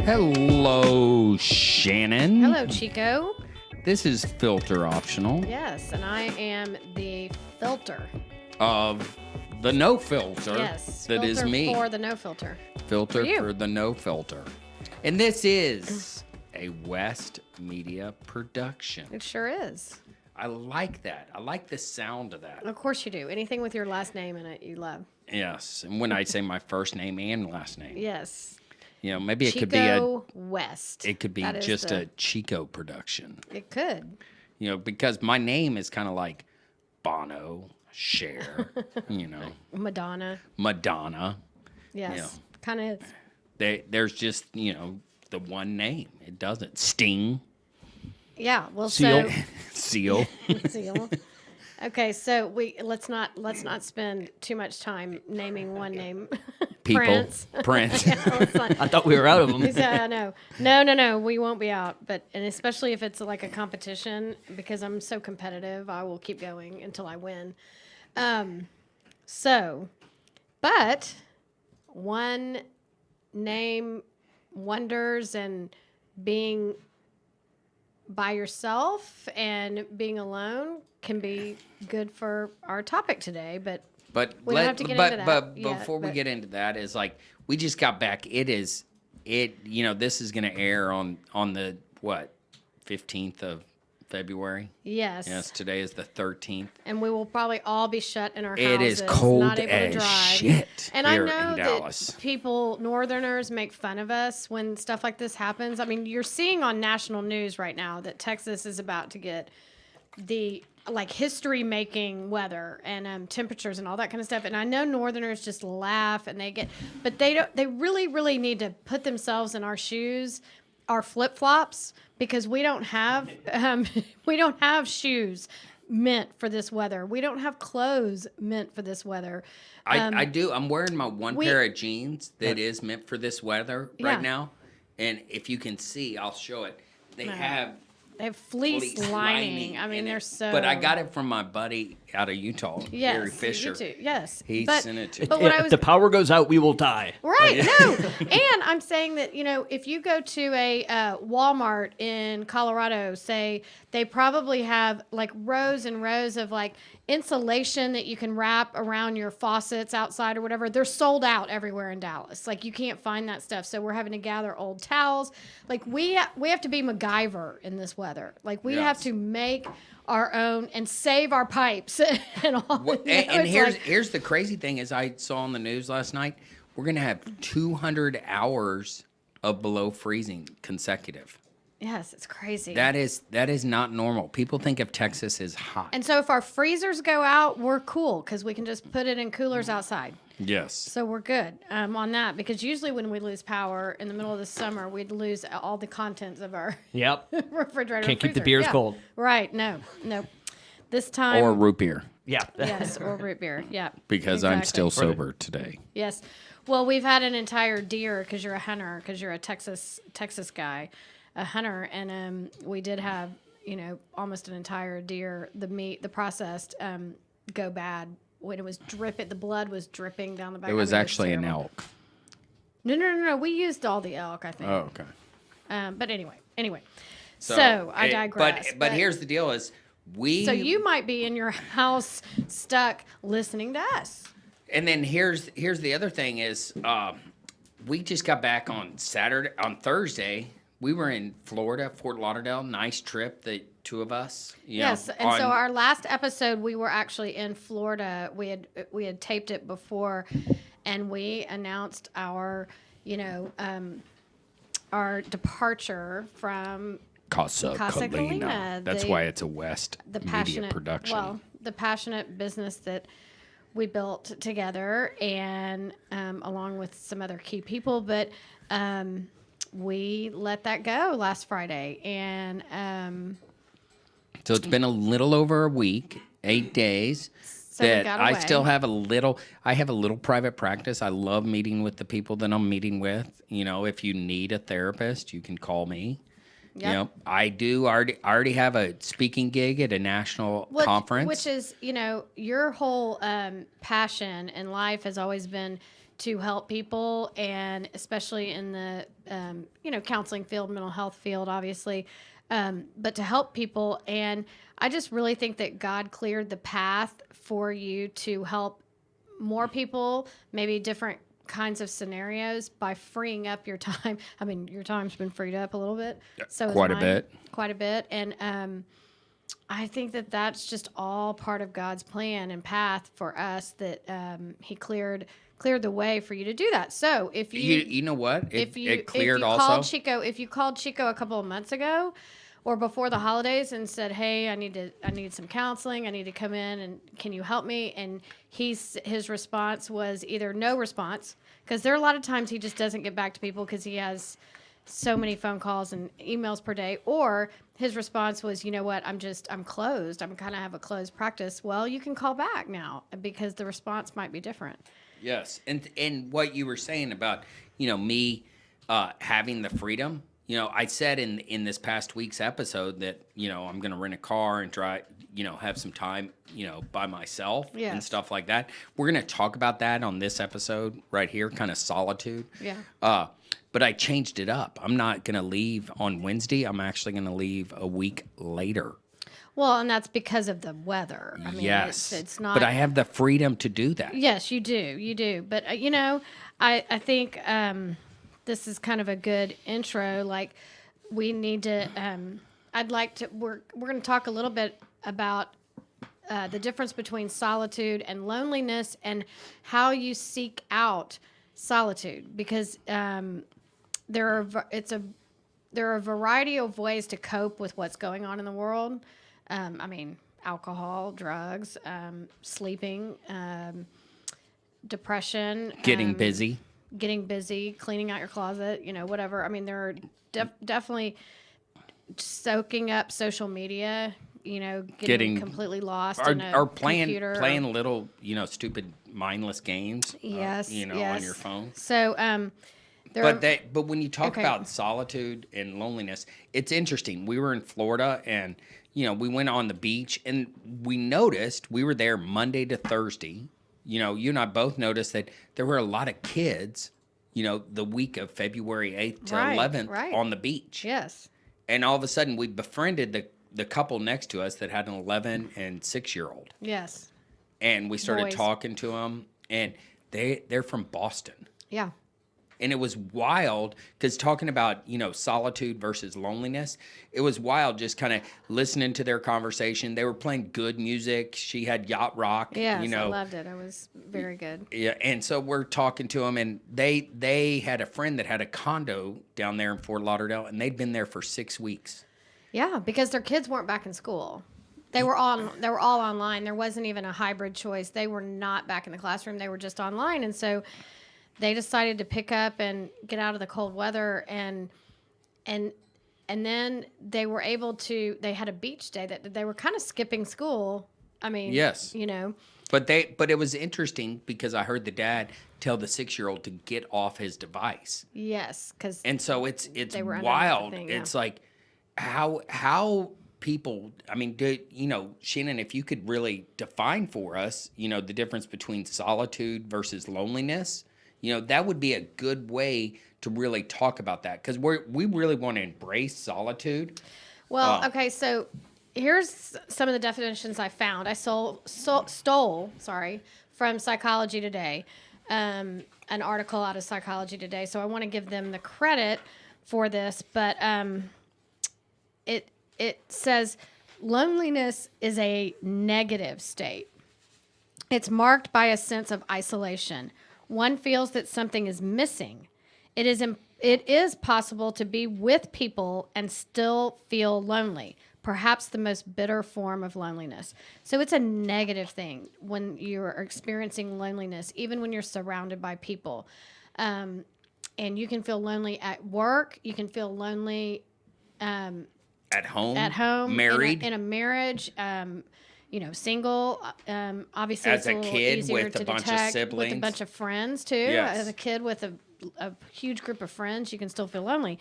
Hello, Shannon. Hello, Chico. This is Filter Optional Yes, and I am the filter. of the No Filter. Yes, that filter is me. for the no filter. Filter you. for the No Filter. And this is a West Media production. It sure is. I like that. I like the sound of that. Of course you do. Anything with your last name in it, you love. Yes. And when I say my first name and last name. Yes. You know, maybe it Chico could be West. it could be That is just a Chico production. It could. You know, because my name is kind of like Bono, Cher, you know, Madonna. Madonna. Yes. Yeah. Kind of. There's just, you know, the one name. It doesn't. Sting. Yeah. Well, Seal. so Seal. Seal. Okay, so let's not spend too much time naming one name. People. Prince. Yeah, let's not. I thought we were out of them. Yeah, no, we won't be out. And especially if it's like a competition, because I'm so competitive, I will keep going until I win. But one name wonders, and being by yourself and being alone can be good for our topic today. But we don't have to get into that But yet, before we get into that, is like we just got back. You know, this is going to air on the 15th of February. yes. Yes, today is the 13th. And we will probably all be shut in our houses. It is cold not able as to drive. shit And here I know in Dallas. that people, Northerners, make fun of us when stuff like this happens. I mean, you're seeing on national news right now that Texas is about to get the history-making weather and temperatures and all that kind of stuff. And I know Northerners just laugh and but they don't. They really, really need to put themselves in our shoes, our flip-flops, because we don't have shoes meant for this weather. We don't have clothes meant for this weather. I do. I'm wearing my one pair of jeans that is meant for this weather right now. And if you can see, I'll show it. They have fleece lining. I mean, in they're it. so. But I got it from my buddy out of Utah, Gary Fisher. You too. Yes, He sent it to me. But what If the power goes out, we will die. Right, no. And I'm saying that, you know, if you go to a Walmart in Colorado, say, they probably have like rows and rows of like insulation that you can wrap around your faucets outside or whatever. They're sold out everywhere in Dallas. Like, you can't find that stuff. So we're having to gather old towels. Like, we have to be MacGyver in this weather. Like, we have to make our own and save our pipes and all. And here's the crazy thing is I saw on the news last night, we're going to have 200 hours of below freezing consecutive. Yes, it's crazy. That is not normal. People think of Texas as hot. And so if our freezers go out, we're cool because we can just put it in coolers outside. Yes. So we're good on that, because usually when we lose power in the middle of the summer, we'd lose all the contents of our refrigerator. Can't keep the freezer. beers cold. Right. No. This time. Or root beer. Yeah. Yes, or root beer. Yeah. Because I'm still sober today. Yes. Well, we've had an entire deer, because you're a hunter, because you're a Texas guy, a hunter, and we did have, you know, almost an entire deer, the meat, the processed, go bad when it was dripping. The blood was dripping down the back. It was actually an elk. No. We used all the elk, I think. Oh, okay. But anyway. So I digress. But here's the deal: is so you might be in your house stuck listening to us. And then here's the other thing is, we just got back on Thursday. We were in Florida, Fort Lauderdale. Nice trip, the two of us. Yes, and so our last episode, we were actually in Florida. We had taped it before, and we announced our, our departure from Casa Colina. That's why it's a West Media production. Well, the passionate business that we built together, and along with some other key people, but. We let that go last Friday, and so it's been a little over a week, 8 days. So that I still have I have a little private practice. I love meeting with the people that I'm meeting with. You know, if you need a therapist, you can call me. Yep. You know, I already have a speaking gig at a national conference. Which is, your whole passion in life has always been to help people, and especially in the counseling field, mental health field, obviously, but to help people. And I just really think that God cleared the path for you to help more people, maybe different kinds of scenarios, by freeing up your time. I mean, your time's been freed up a little bit, so is Quite a mine. bit. Quite a bit. And I think that that's just all part of God's plan and path for us, that He cleared the way for you to do that. So if You know what? It cleared if you also. called Chico a couple of months ago or before the holidays and said, "Hey, I need some counseling. I need to come in, and can you help me?" And his response was either no response, because there are a lot of times he just doesn't get back to people because he has so many phone calls and emails per day, or his response was, "You know what? I'm closed. I'm kind of have a closed practice." Well, you can call back now because the response might be different. Yes, and what you were saying about me having the freedom. I said in this past week's episode that I'm going to rent a car and try have some time by myself and Yes. stuff like that. We're going to talk about that on this episode right here, kind of solitude. Yeah. But I changed it up. I'm not going to leave on Wednesday. I'm actually going to leave a week later. Well, and that's because of the weather. I mean, Yes, it's not. But I have the freedom to do that. Yes, you do. You do. But, I think this is kind of a good intro. Like, we need to, we're going to talk a little bit about the difference between solitude and loneliness, and how you seek out solitude, because there are a variety of ways to cope with what's going on in the world. I mean, alcohol, drugs, sleeping, depression, Getting busy. cleaning out your closet, whatever. I mean, there are definitely soaking up social media, getting completely lost in a or computer. playing little, stupid mindless games. Yes, yes. On your phone. So, there are, But when you talk Okay. about solitude and loneliness, it's interesting. We were in Florida, and we went on the beach, and we noticed we were there Monday to Thursday. You and I both noticed that there were a lot of kids, the week of February 8th to Right, 11th right. on the beach. yes. And all of a sudden, we befriended the couple next to us that had an 11 and 6-year-old. Yes. And we started Boys. talking to them, and they're from Boston. Yeah. And it was wild because talking about, solitude versus loneliness, it was wild just kind of listening to their conversation. They were playing good music. She had yacht rock. Yes, I loved it. It was very good. Yeah, and so we're talking to them, and they had a friend that had a condo down there in Fort Lauderdale, and they'd been there for 6 weeks. Yeah, because their kids weren't back in school. They were all online. There wasn't even a hybrid choice. They were not back in the classroom. They were just online. And so they decided to pick up and get out of the cold weather, and then they were able to, they had a beach day that they were kind of skipping school. I mean, Yes. But it was interesting because I heard the dad tell the 6-year-old to get off his device. yes, because And so it's They were underneath the wild. thing, yeah. It's like how people, I mean, Shannon, if you could really define for us, the difference between solitude versus loneliness, that would be a good way to really talk about that, because we really want to embrace solitude. Well, okay, so here's some of the definitions I found. I stole from Psychology Today, an article out of Psychology Today. So I want to give them the credit for this, but it says loneliness is a negative state. It's marked by a sense of isolation. One feels that something is missing. It is possible to be with people and still feel lonely, perhaps the most bitter form of loneliness. So it's a negative thing when you're experiencing loneliness, even when you're surrounded by people. And you can feel lonely at work. You can feel lonely At home, married, in a marriage. Single, obviously As it's a a little kid easier with a to bunch of detect with siblings. a bunch of friends too. Yes. As a kid with a huge group of friends, you can still feel lonely.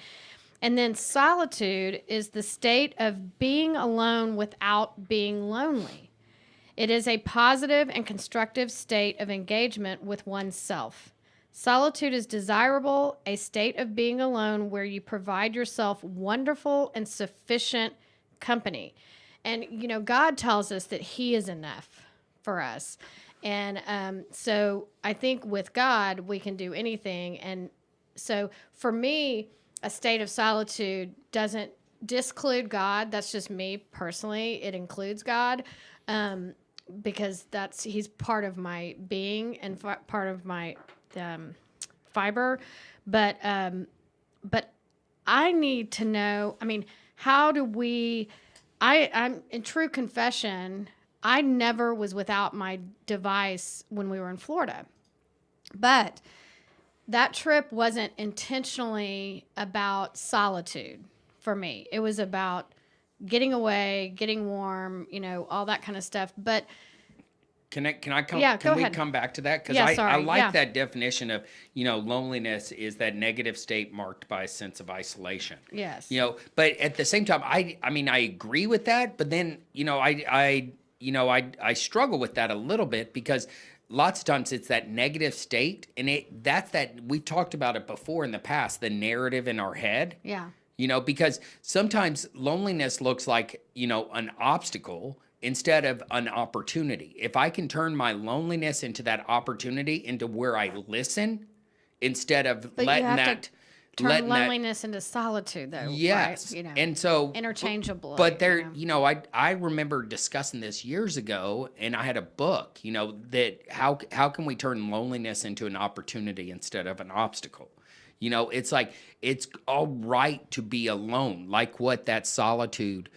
And then solitude is the state of being alone without being lonely. It is a positive and constructive state of engagement with oneself. Solitude is desirable, a state of being alone where you provide yourself wonderful and sufficient company. And, God tells us that He is enough for us. And so I think with God, we can do anything. And so for me, a state of solitude doesn't disclude God. That's just me personally. It includes God. Because he's part of my being and part of my fiber, but I need to know. I mean, how do we? I'm in true confession. I never was without my device when we were in Florida, but that trip wasn't intentionally about solitude for me. It was about getting away, getting warm, all that kind of stuff. But Can I come? Yeah, can go we ahead. come back to that? Because Yeah, I sorry. like Yeah. that definition of, loneliness is that negative state marked by a sense of isolation. Yes. But at the same time, I mean, I agree with that, but then, I struggle with that a little bit because lots of times it's that negative state, and we've talked about it before in the past, the narrative in our head. Yeah. Because sometimes loneliness looks like, an obstacle instead of an opportunity. If I can turn my loneliness into that opportunity, into where I listen instead of But letting you have that to turn letting that loneliness into solitude, though. yes. Right? And so Interchangeable. but there, I remember discussing this years ago, and I had a book, that how can we turn loneliness into an opportunity instead of an obstacle? It's like it's all right to be alone, like what that solitude,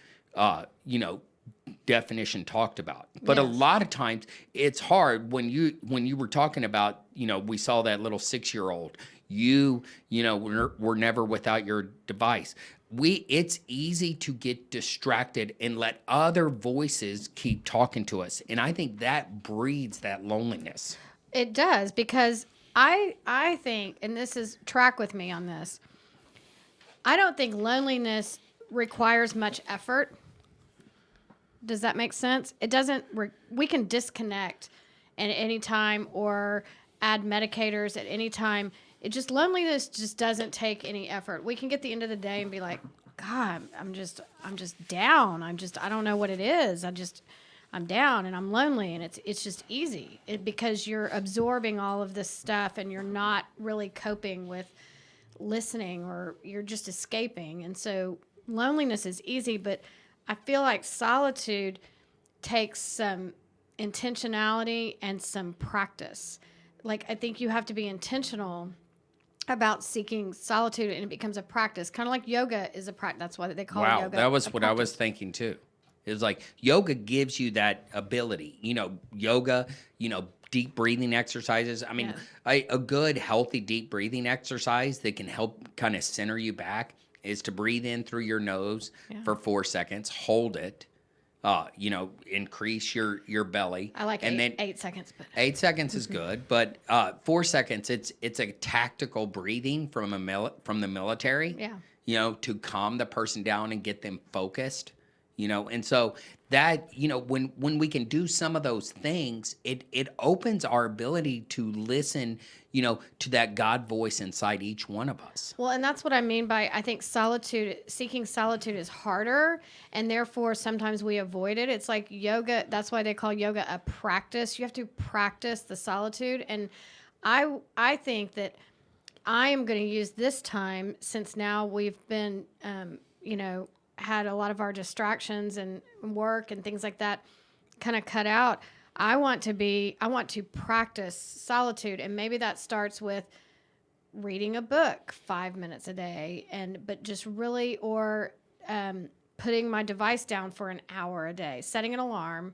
definition talked about. But a Yes. lot of times it's hard when you were talking about, we saw that little 6-year-old. We're never without your device. It's easy to get distracted and let other voices keep talking to us. And I think that breeds that loneliness. It does, because I think, and this is track with me on this, I don't think loneliness requires much effort. Does that make sense? It doesn't. We can disconnect at any time or add medicators at any time. Loneliness just doesn't take any effort. We can get the end of the day and be like, God, I'm just down. I don't know what it is. I'm down and I'm lonely, and it's just easy because you're absorbing all of this stuff and you're not really coping with listening, or you're just escaping. And so loneliness is easy, but I feel like solitude takes some intentionality and some practice. Like, I think you have to be intentional about seeking solitude, and it becomes a practice. Kind of like yoga is a practice. That's why they call Wow, yoga. that was a what I was practice. thinking too. It was like yoga gives you that ability. Yoga, deep breathing exercises. I mean, a good, healthy, deep breathing exercise that can help kind of center you back is to breathe in through your nose for 4 seconds, hold it, increase your belly. I like and eight, then 8 seconds, but 8 seconds is good, but 4 seconds, it's a tactical breathing from the military. Yeah. To calm the person down and get them focused. And so that, when we can do some of those things, it opens our ability to listen, to that God voice inside each one of us. Well, and that's what I mean by, I think seeking solitude is harder, and therefore sometimes we avoid it. It's like yoga. That's why they call yoga a practice. You have to practice the solitude. And I think that I am going to use this time, since now we've been, had a lot of our distractions and work and things like that kind of cut out. I want to practice solitude, and maybe that starts with reading a book 5 minutes a day, but just really, or putting my device down for an hour a day, setting an alarm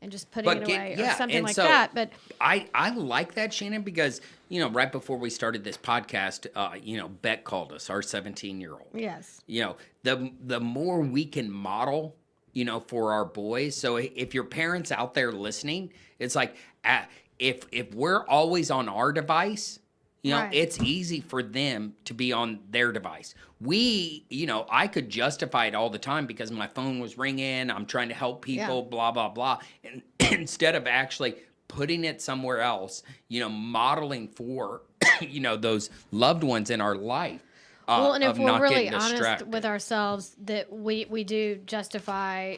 and just putting it away or something like that. But I like that, Shannon, because, right before we started this podcast, Beck called us, our 17-year-old. yes, The more we can model, for our boys. So if your parents out there listening, it's like, if we're always on our device, Right. it's easy for them to be on their device. I could justify it all the time because my phone was ringing. I'm trying to help people, blah, blah, blah. And instead of actually putting it somewhere else, modeling for those loved ones in our life. Well, and if of we're not really getting honest distracted. with ourselves, that we do justify,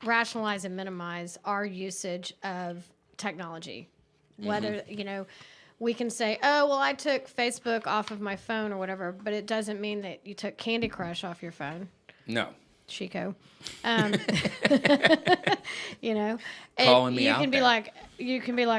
rationalize, and minimize our usage of technology. Whether, we can say, oh, well, I took Facebook off of my phone or whatever, but it doesn't mean that you took Candy Crush off your phone. No. Chico. you know, Calling me you out can be there. like,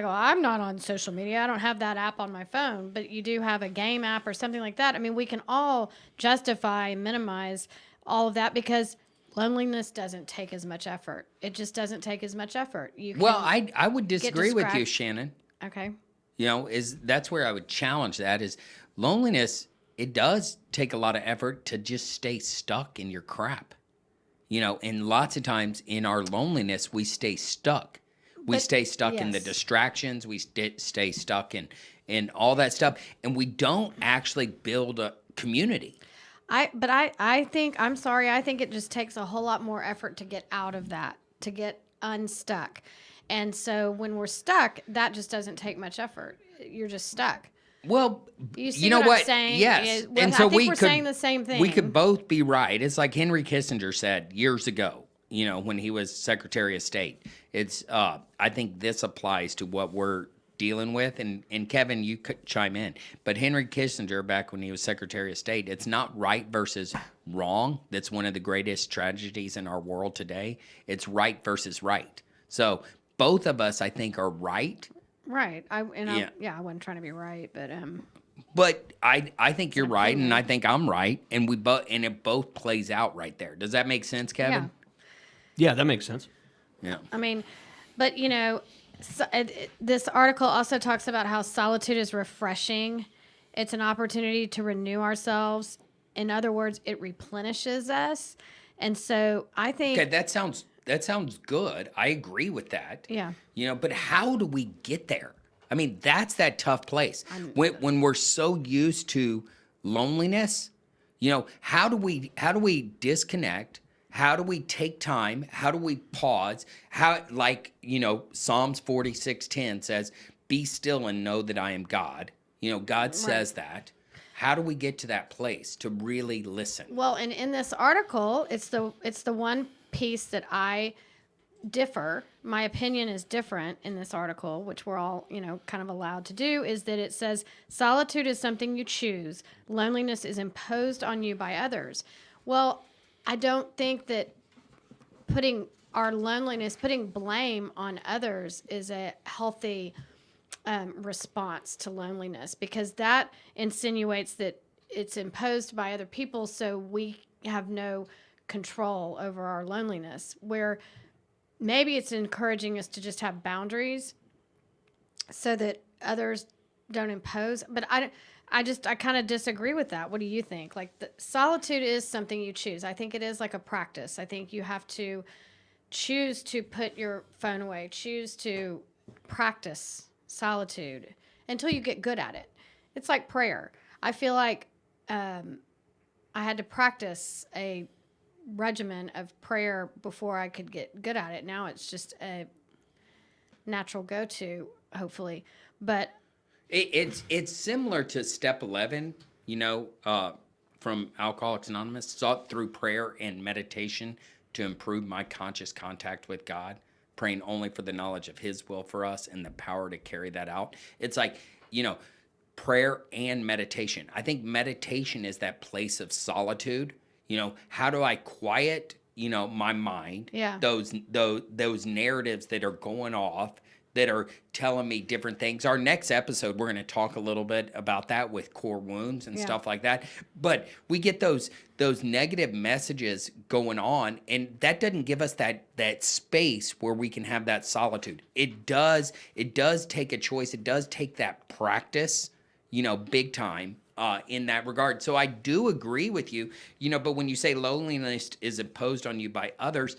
well, I'm not on social media. I don't have that app on my phone, but you do have a game app or something like that. I mean, we can all justify, minimize all of that because loneliness doesn't take as much effort. It just doesn't take as much effort. You can Well, I would disagree with you, distracted. Shannon. Okay. That's where I would challenge that is loneliness. It does take a lot of effort to just stay stuck in your crap. And lots of times in our loneliness, we stay stuck. We But- stay stuck in the yes. distractions. We stay stuck in all that stuff. And we don't actually build a community. I think, I'm sorry, I think it just takes a whole lot more effort to get out of that, to get unstuck. And so when we're stuck, that just doesn't take much effort. You're just stuck. Well, You see you know what what? I'm saying? Yes. Well, And so I think we we're could, saying the same thing. We could both be right. It's like Henry Kissinger said years ago, when he was Secretary of State. It's I think this applies to what we're dealing with. And Kevin, you could chime in. But Henry Kissinger, back when he was Secretary of State, it's not right versus wrong. That's one of the greatest tragedies in our world today. It's right versus right. So both of us, I think, are right. Right. I wasn't trying to be right, but But I think you're right, and I think I'm right, and it both plays out right there. Does that make sense, Kevin? Yeah, that makes sense. Yeah. I mean, but this article also talks about how solitude is refreshing. It's an opportunity to renew ourselves. In other words, it replenishes us. And so I think Okay, that sounds good. I agree with that. Yeah. But how do we get there? I mean, that's that tough place. When we're so used to loneliness, how do we disconnect? How do we take time? How do we pause? Psalms 46:10 says, "Be still and know that I am God." God says that. How do we get to that place to really listen? Well, and in this article, it's the one piece that I differ. My opinion is different in this article, which we're all, kind of allowed to do, is that it says solitude is something you choose. Loneliness is imposed on you by others. Well, I don't think that putting blame on others is a healthy response to loneliness, because that insinuates that it's imposed by other people, so we have no control over our loneliness, where maybe it's encouraging us to just have boundaries so that others don't impose. But I kind of disagree with that. What do you think? Solitude is something you choose. I think it is like a practice. I think you have to choose to put your phone away, choose to practice solitude until you get good at it. It's like prayer. I feel like I had to practice a regimen of prayer before I could get good at it. Now it's just a natural go-to, hopefully. But it's similar to step 11, from Alcoholics Anonymous, sought through prayer and meditation to improve my conscious contact with God, praying only for the knowledge of His will for us and the power to carry that out. It's like, prayer and meditation. I think meditation is that place of solitude. How do I quiet, my mind? Yeah. Those narratives that are going off, that are telling me different things. Our next episode, we're going to talk a little bit about that with core wounds and stuff like that. But we get those negative messages going on, and that doesn't give us that space where we can have that solitude. It does take a choice. It does take that practice, big time. In that regard. So I do agree with you, but when you say loneliness is imposed on you by others,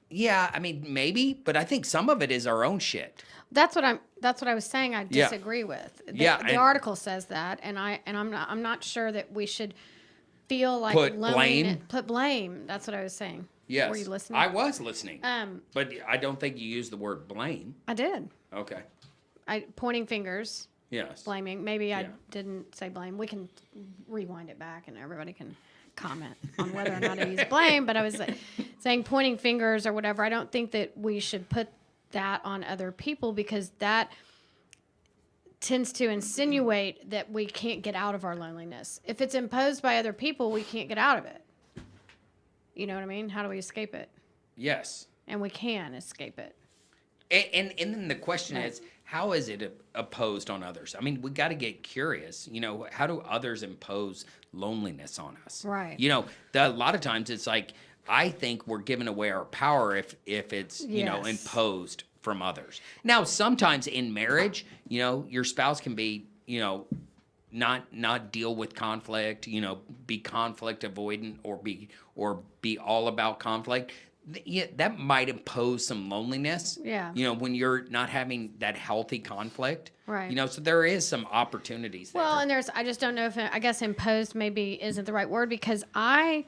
yeah, I mean, maybe, but I think some of it is our own shit. that's what I was saying. I disagree with. The article says that, and I'm not sure that we should feel like put blame. That's what I was saying. Yes. Were you listening? I was listening. But I don't think you used the word blame. I did. Okay. Pointing fingers. Yes. blaming. Maybe Yeah. I didn't say blame. We can rewind it back and everybody can comment on whether or not I use blame. But I was saying pointing fingers or whatever. I don't think that we should put that on other people because that tends to insinuate that we can't get out of our loneliness. If it's imposed by other people, we can't get out of it. You know what I mean? How do we escape it? Yes. And we can escape it. And then the question is, how is it opposed on others? I mean, we got to get curious. You know, how do others impose loneliness on us? Right. You know, a lot of times it's like, I think we're giving away our power if it's, you know, Yes. imposed from others. Now, sometimes in marriage, you know, your spouse can be, you know, not deal with conflict, you know, be conflict avoidant or be all about conflict. Yeah, that might impose some loneliness. Yeah. You know, when you're not having that healthy conflict. Right. You know, so there is some opportunities there. Well, and I just don't know if, I guess imposed maybe isn't the right word because I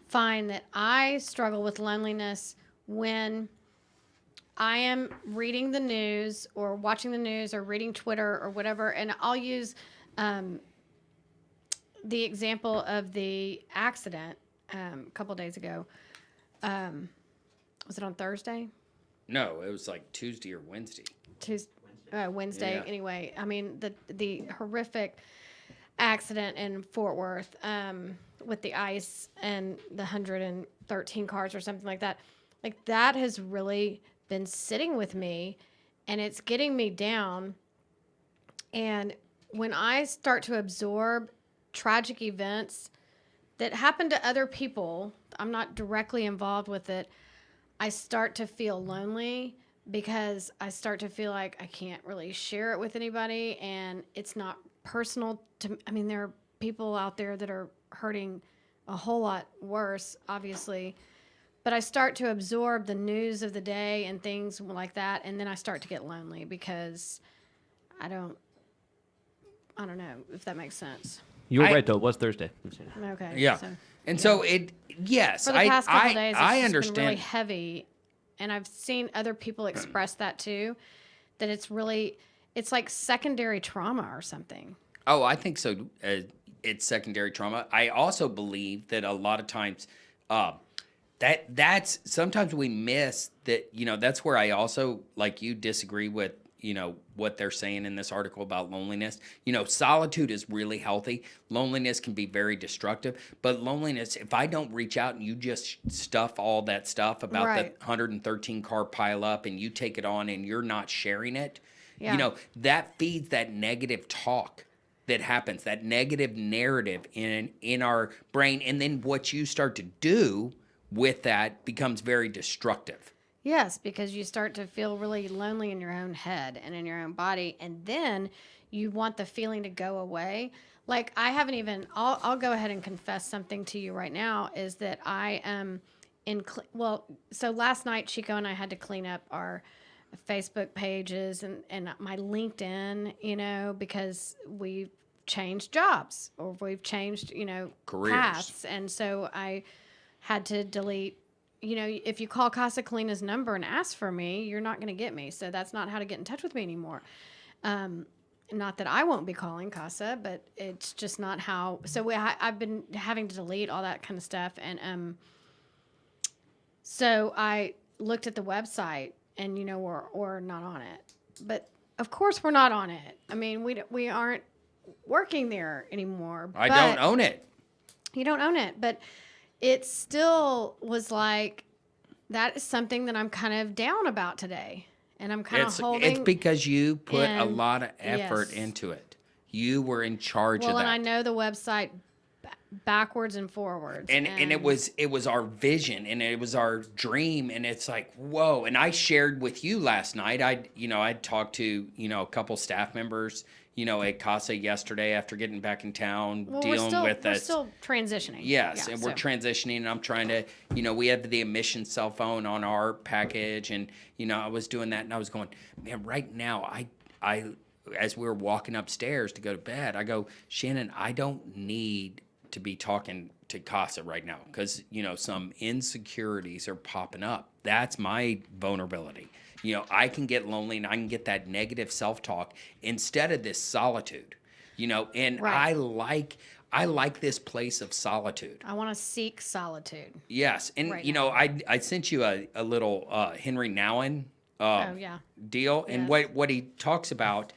find that I struggle with loneliness when I am reading the news or watching the news or reading Twitter or whatever, and I'll use the example of the accident a couple days ago. Was it on Thursday? No, it was like Tuesday or Wednesday. Wednesday. Yeah. Anyway, I mean the horrific accident in Fort Worth with the ice and the 113 cars or something like that. Like that has really been sitting with me, and it's getting me down. And when I start to absorb tragic events that happen to other people, I'm not directly involved with it, I start to feel lonely because I start to feel like I can't really share it with anybody and it's not personal to, I mean, there are people out there that are hurting a whole lot worse, obviously, but I start to absorb the news of the day and things like that, and then I start to get lonely because I don't know if that makes sense. You were right, though. It was Thursday. Okay. Yeah. So. And so yes, For the past couple days, it's I just understand. been really heavy, and I've seen other people express that too. That it's like secondary trauma or something. Oh, I think so. It's secondary trauma. I also believe that a lot of times, that's sometimes we miss that. You know, that's where I also like you disagree with. You know, what they're saying in this article about loneliness. You know, solitude is really healthy. Loneliness can be very destructive. But loneliness, if I don't reach out and you just stuff all that stuff about Right. the 113 car pileup and you take it on and you're not sharing it, Yeah. you know, that feeds that negative talk that happens, that negative narrative in our brain. And then what you start to do with that becomes very destructive. Yes, because you start to feel really lonely in your own head and in your own body, and then you want the feeling to go away. Like I haven't even. I'll go ahead and confess something to you right now. Is that I am so last night Chico and I had to clean up our Facebook pages and my LinkedIn, you know, because we've changed jobs or we've changed, you know, Careers. paths, and so I had to delete. You know, if you call Casa Colina's number and ask for me, you're not going to get me. So that's not how to get in touch with me anymore. Not that I won't be calling Casa, but it's just not how. So I've been having to delete all that kind of stuff. And so I looked at the website and, you know, we're not on it. But of course we're not on it. I mean, we aren't working there anymore. I don't own it. You don't own it. But it still was like, that is something that I'm kind of down about today. And I'm kind of holding. It's because you put a and- lot of effort yes. into it. You were in charge Well, of that. and I know the website backwards and forwards. And it was our vision and it was our dream, and it's like, whoa. And I shared with you last night. I'd talked to, you know, a couple staff members, you know, at Casa yesterday after getting back in town, dealing with we're us. still transitioning. Yes, Yeah, and we're transitioning, and I'm trying to, you know, we have the emission cell phone on our package, and, you know, I was doing that, and I was going, man, right now, I as we were walking upstairs to go to bed, I go, Shannon, I don't need to be talking to Casa right now because, you know, some insecurities are popping up. That's my vulnerability. I can get lonely and I can get that negative self-talk instead of this solitude. And Right. I like this place of solitude. I want to seek solitude Yes, and right now. I sent you a little Henry Nouwen Oh, yeah. deal, and Yes. what he talks about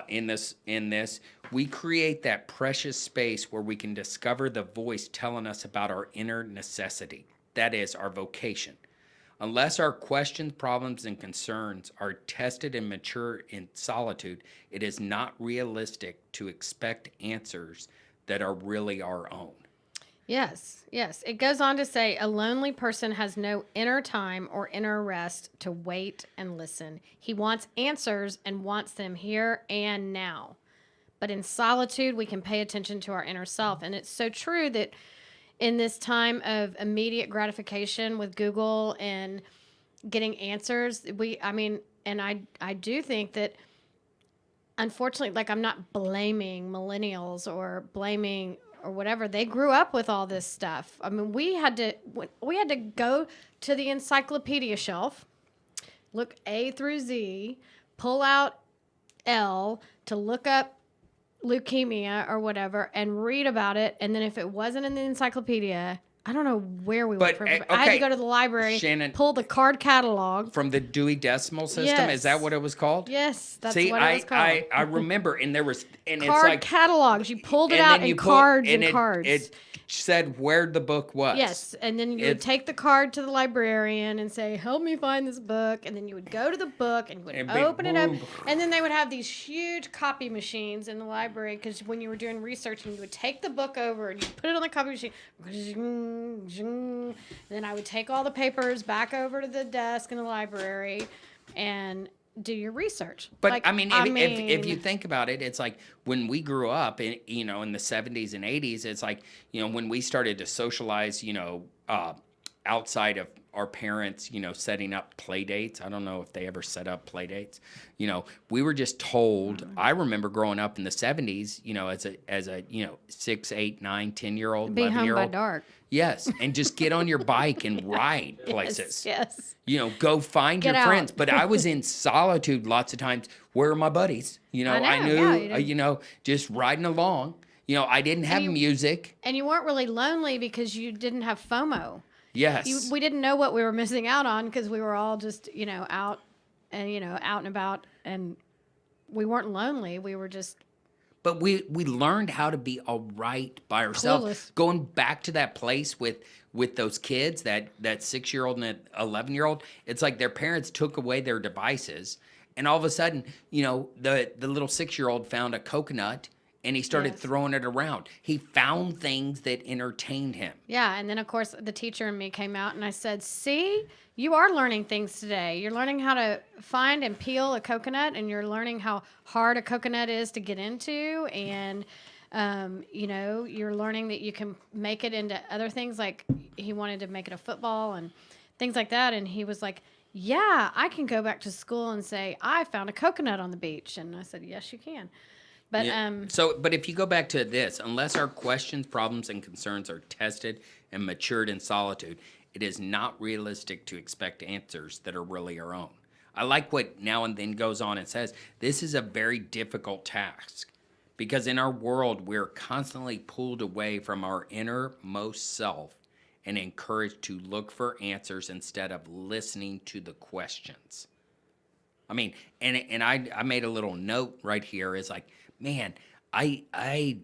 in this, we create that precious space where we can discover the voice telling us about our inner necessity. That is our vocation. Unless our questions, problems, and concerns are tested and mature in solitude, it is not realistic to expect answers that are really our own. Yes, yes. It goes on to say a lonely person has no inner time or inner rest to wait and listen. He wants answers and wants them here and now. But in solitude, we can pay attention to our inner self. And it's so true that in this time of immediate gratification with Google and getting answers, I do think that unfortunately, like, I'm not blaming millennials or blaming or whatever. They grew up with all this stuff. I mean, we had to go to the encyclopedia shelf, look A through Z, pull out L to look up leukemia or whatever and read about it. And then if it wasn't in the encyclopedia, I don't know where we went But, from. I had to okay, go to the library, Shannon, pull the card catalog. from the Dewey Decimal System, is that Yes. what it was called? Yes, that's See, what it was called. I remember, and there was, and it's Card like, catalogs. You pulled it and out then in you put- cards and it, cards. It said where the book was. Yes, and then you would take the card to the librarian and say, "Help me find this book." And then you would go to the book and you would And big open it up, boom. and then they would have these huge copy machines in the library because when you were doing research, and you would take the book over and you put it on the copy machine, and then I would take all the papers back over to the desk in the library and do your research. But Like, if you think about it, it's like when we grew up in in the 70s and 80s, it's like, when we started to socialize, outside of our parents, setting up play dates. I don't know if they ever set up play dates. We were just told. I remember growing up in the 70s, as a 6, 8, 9, 10-year-old, be home 11-year-old. by dark. Yes, and just get on your bike and ride places. Yes. Go find Get your out. friends. But I was in solitude lots of times. Where are my buddies? I know, I knew, yeah, you didn't- just riding along. I didn't have music. And you weren't really lonely because you didn't have FOMO. Yes. We didn't know what we were missing out on because we were all just, out and about, and we weren't lonely. We were just But we learned how to be all right by ourselves. Clueless. Going back to that place with those kids, that 6-year-old and that 11-year-old, it's like their parents took away their devices, and all of a sudden, the little 6-year-old found a coconut and he started Yes. throwing it around. He found things that entertained him. Yeah, and then of course the teacher and me came out and I said, "See, you are learning things today. You're learning how to find and peel a coconut, and you're learning how hard a coconut is to get into, and you're learning that you can make it into other things." Like he wanted to make it a football and things like that, and he was like, "Yeah, I can go back to school and say I found a coconut on the beach." And I said, "Yes, you can." But Yeah. But if you go back to this, unless our questions, problems, and concerns are tested and matured in solitude, it is not realistic to expect answers that are really our own. I like what Now and Then goes on and says, this is a very difficult task because in our world, we're constantly pulled away from our innermost self and encouraged to look for answers instead of listening to the questions. I mean, and I made a little note right here. Is like, man, I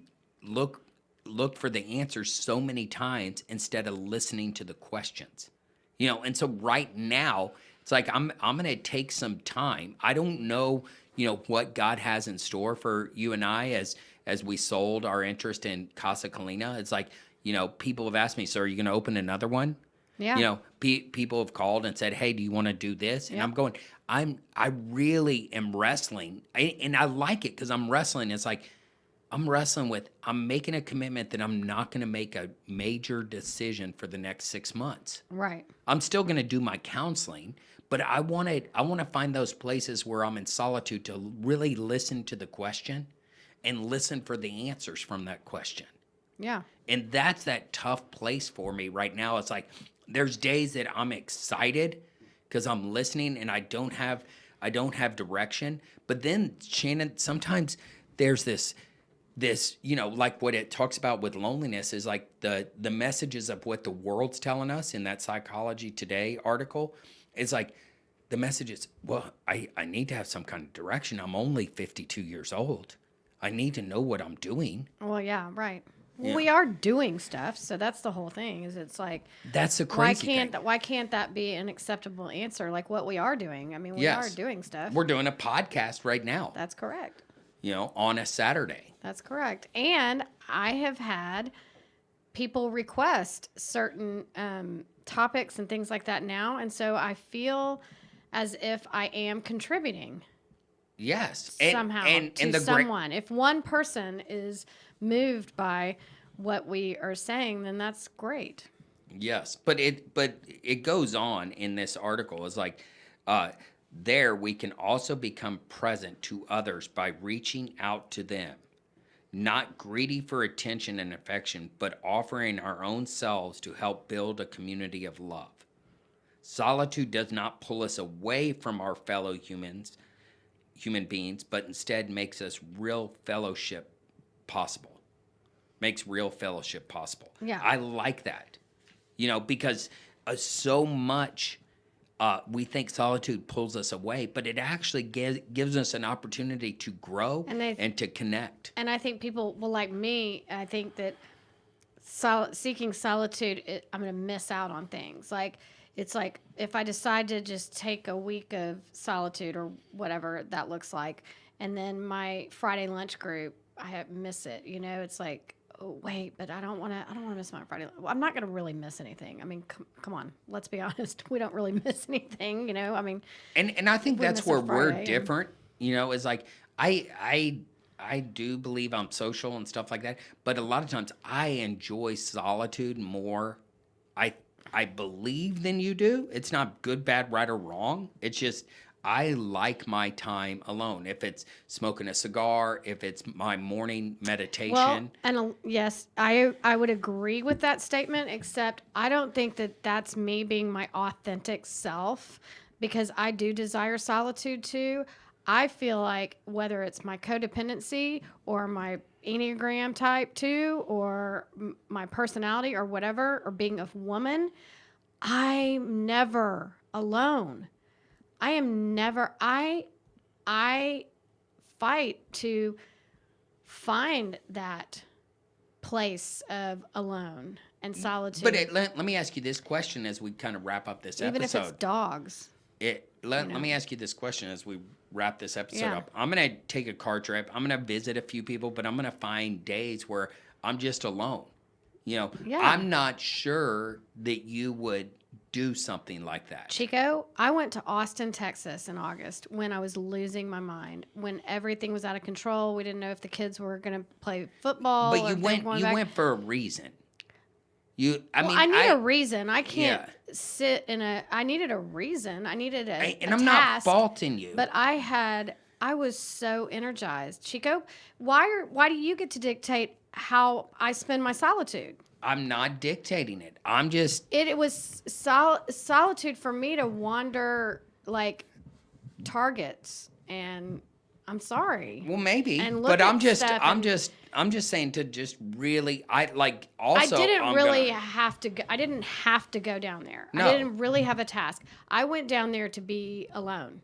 look for the answers so many times instead of listening to the questions, And so right now, it's like I'm gonna take some time. I don't know, what God has in store for you and I as we sold our interest in Casa Colina. It's like, people have asked me, so are you gonna open another one? yeah, People have called and said, "Hey, do you want to do this?" And Yeah. I'm going, I really am wrestling, and I like it because I'm wrestling. It's like I'm wrestling with. I'm making a commitment that I'm not going to make a major decision for the next 6 months. right. I'm still going to do my counseling, but I want to find those places where I'm in solitude to really listen to the question and listen for the answers from that question. Yeah. And that's that tough place for me right now. It's like there's days that I'm excited because I'm listening and I don't have direction. But then, Shannon, sometimes there's this, like what it talks about with loneliness is like the messages of what the world's telling us in that Psychology Today article is like, the message is, well, I need to have some kind of direction. I'm only 52 years old. I need to know what I'm doing. Well, yeah, right. Well, Yeah. we are doing stuff, so that's the whole thing. Is it's like That's the crazy thing. why can't that be an acceptable answer? Like what we are doing. I mean, we Yes. are doing stuff. We're doing a podcast right now, That's correct. on a Saturday. That's correct. And I have had people request certain topics and things like that now, and so I feel as if I am contributing Yes. somehow to someone. If one person is moved by what we are saying, then that's great. Yes, but it goes on in this article. It's like there we can also become present to others by reaching out to them, not greedy for attention and affection, but offering our own selves to help build a community of love. Solitude does not pull us away from our fellow human beings, but instead makes us real fellowship possible. Makes real fellowship possible. Yeah. I like that. Because so much we think solitude pulls us away, but it actually gives us an opportunity to grow and to connect. And I think people, well, like me, I think that seeking solitude, I'm going to miss out on things. Like, it's like if I decide to just take a week of solitude or whatever that looks like, and then my Friday lunch group, I miss it. It's like, oh, wait, but I don't want to miss my Friday. Well, I'm not going to really miss anything. I mean, come on, let's be honest. We don't really miss anything, I mean. And I think that's miss where a we're Friday different, is like I do believe I'm social and stuff like that, but a lot of times I enjoy solitude more. I believe than you do. It's not good, bad, right, or wrong. It's just I like my time alone. If it's smoking a cigar, if it's my morning meditation. Well, and yes, I would agree with that statement, except I don't think that that's me being my authentic self, because I do desire solitude too. I feel like whether it's my codependency or my Enneagram type 2 or my personality or whatever, or being a woman, I'm never alone. I am never, I fight to find that place of alone and solitude. But let me ask you this question as we kind of wrap up this even episode. if it's dogs. Let me ask you this question as we wrap this episode Yeah. up. I'm going to take a car trip. I'm going to visit a few people, but I'm going to find days where I'm just alone. Yeah. I'm not sure that you would do something like that. Chico, I went to Austin, Texas in August when I was losing my mind, when everything was out of control. We didn't know if the kids were going to play football. But or you if they were went for a reason. I need a reason. I can't sit in I needed a reason. I needed and a I'm task, not faulting you. But I was so energized. Chico, why do you get to dictate how I spend my solitude? I'm not dictating it. I'm just... It was solitude for me to wander like targets, and I'm sorry. Well, maybe, And look but at I'm just saying to just really, also. I didn't really have to go. I didn't have to go down there. No. I didn't really have a task. I went down there to be alone.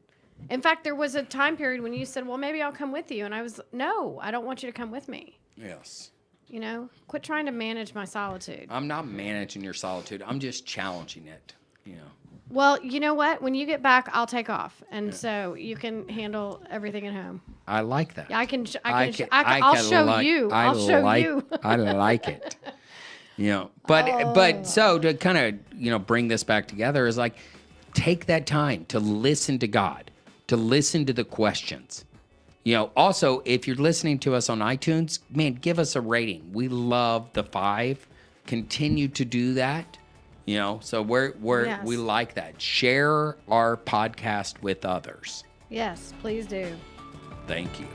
In fact, there was a time period when you said, well, maybe I'll come with you. And I was, no, I don't want you to come with me. Yes. Quit trying to manage my solitude. I'm not managing your solitude. I'm just challenging it, Well, you know what? When you get back, I'll take off. And so you can handle everything at home. I like that. Yeah, I'll show you. I'll show you. I like it. But so to kind of, bring this back together is like, take that time to listen to God, to listen to the questions. Also, if you're listening to us on iTunes, man, give us a rating. We love the 5. Continue to do that. So we like that. Share our podcast with others. Yes, please do. Thank you.